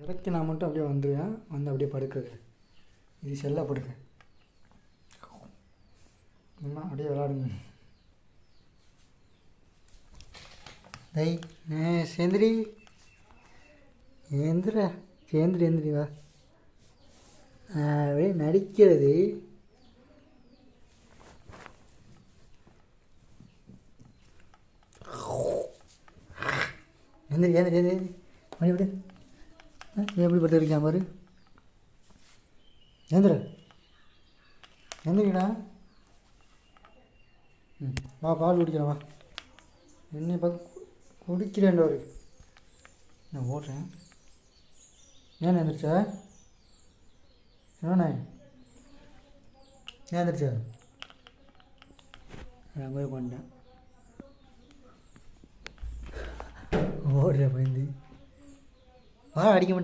இறக்கி நான் மட்டும் அப்படியே வந்துடுவேன், வந்து அப்படியே படுக்கிறது. இது செல்ல படுக்க இன்னும் அப்படியே விளாடுங்க. தை சேந்திரி எந்திரா, எந்திரி வா. அப்படியே நடிக்கிறது. எந்திரி மணி விடு. எப்படி படுத்துருக்கேன் பாரு. எந்திரிடா. வா பால் குடிக்கிறேன் வா. என்னை பார்க்க குடிக்கிறேன்டா ஒரு. நான் ஓடுறேன். ஏன் எந்திரிச்சா? என்னண்ணே ஏன் எந்திரிச்சா? ரொம்ப பண்ணிட்டேன். ஓடுற பயந்து வா, அடிக்க மாட்டேன்.